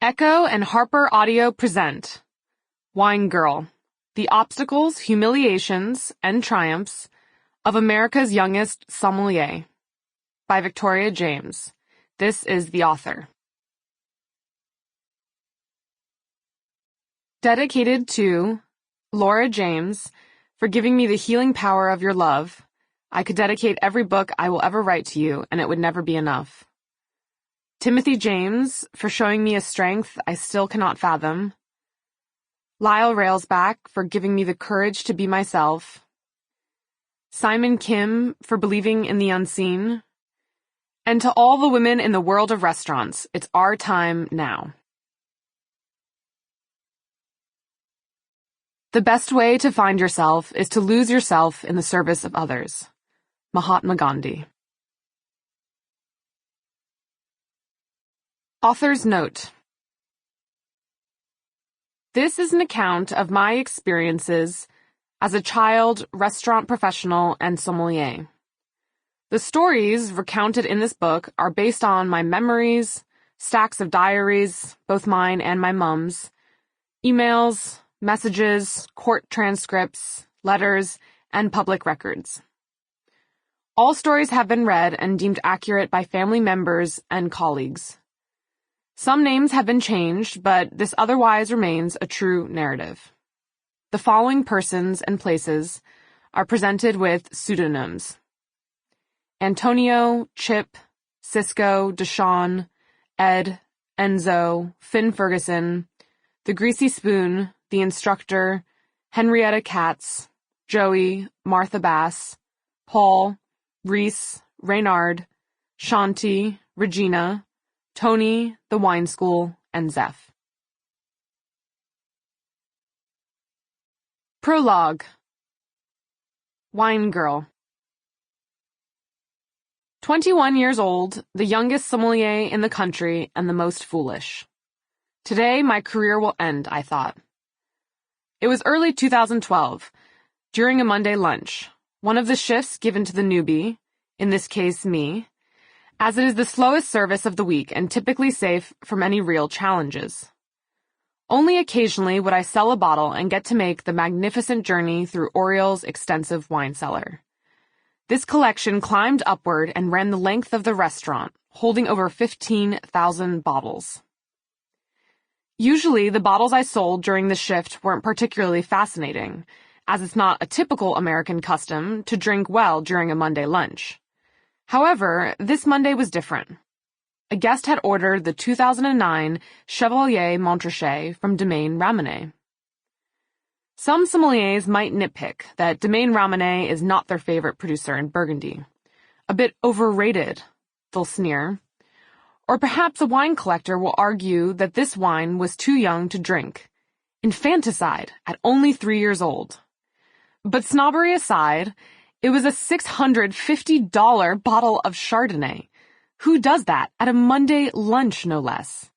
Echo and Harper Audio present Wine Girl, The Obstacles, Humiliations, and Triumphs of America's Youngest Sommelier by Victoria James. This is the author. Dedicated to Laura James for giving me the healing power of your love. I could dedicate every book I will ever write to you, and it would never be enough. Timothy James for showing me a strength I still cannot fathom. Lyle Railsback for giving me the courage to be myself. Simon Kim for believing in the unseen. And to all the women in the world of restaurants, it's our time now. The best way to find yourself is to lose yourself in the service of others. Mahatma Gandhi. Author's note. This is an account of my experiences as a child, restaurant professional, and sommelier. The stories recounted in this book are based on my memories, stacks of diaries, both mine and my mum's, emails, messages, court transcripts, letters, and public records. All stories have been read and deemed accurate by family members and colleagues. Some names have been changed, but this otherwise remains a true narrative. The following persons and places are presented with pseudonyms: Antonio, Chip, Cisco, Deshawn, Ed, Enzo, Finn Ferguson, The Greasy Spoon, The Instructor, Henrietta Katz, Joey, Martha Bass, Paul, Reese, Reynard, Shanti, Regina, Tony, The Wine School, and Zeph. Prologue. Wine Girl. 21 years old, the youngest sommelier in the country and the most foolish. Today my career will end, I thought. It was early 2012, during a Monday lunch, one of the shifts given to the newbie, in this case me, as it is the slowest service of the week and typically safe from any real challenges. Only occasionally would I sell a bottle and get to make the magnificent journey through Oriel's extensive wine cellar. This collection climbed upward and ran the length of the restaurant, holding over 15,000 bottles. Usually, the bottles I sold during the shift weren't particularly fascinating, as it's not a typical American custom to drink well during a Monday lunch. However, this Monday was different. A guest had ordered the 2009 Chevalier Montrachet from Domaine Ramonnay. Some sommeliers might nitpick that Domaine Ramonnay is not their favorite producer in Burgundy. A bit overrated, they'll sneer. Or perhaps a wine collector will argue that this wine was too young to drink. Infanticide at only 3 years old. But snobbery aside, it was a $650 bottle of Chardonnay. Who does that at a Monday lunch, no less?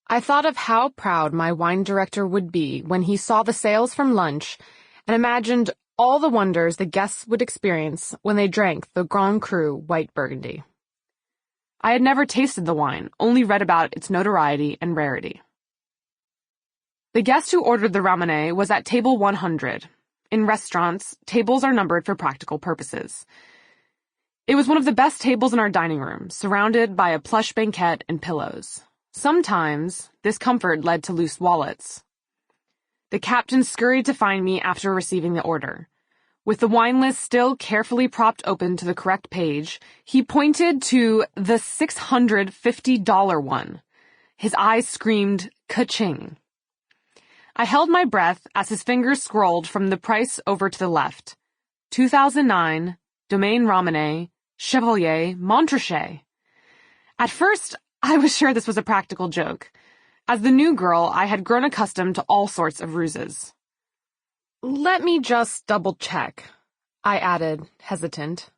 I thought of how proud my wine director would be when he saw the sales from lunch and imagined all the wonders the guests would experience when they drank the Grand Cru White Burgundy. I had never tasted the wine, only read about its notoriety and rarity. The guest who ordered the Ramonnay was at table 100. In restaurants, tables are numbered for practical purposes. It was one of the best tables in our dining room, surrounded by a plush banquette and pillows. Sometimes, this comfort led to loose wallets. The captain scurried to find me after receiving the order. With the wine list still carefully propped open to the correct page, he pointed to the $650 one. His eyes screamed, "Ka-ching." I held my breath as his fingers scrolled from the price over to the left. 2009, Domaine Ramonnay, Chevalier, Montrachet. At first, I was sure this was a practical joke. As the new girl, I had grown accustomed to all sorts of ruses. "Let me just double-check," I added, hesitant.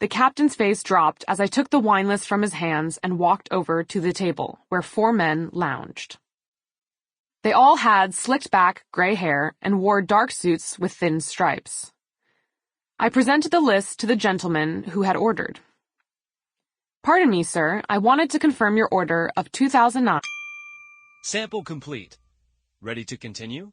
The captain's face dropped as I took the wine list from his hands and walked over to the table, where 4 men lounged. They all had slicked-back gray hair and wore dark suits with thin stripes. I presented the list to the gentleman who had ordered. "Pardon me, sir, I wanted to confirm your order of 2009. Sample complete. Ready to continue?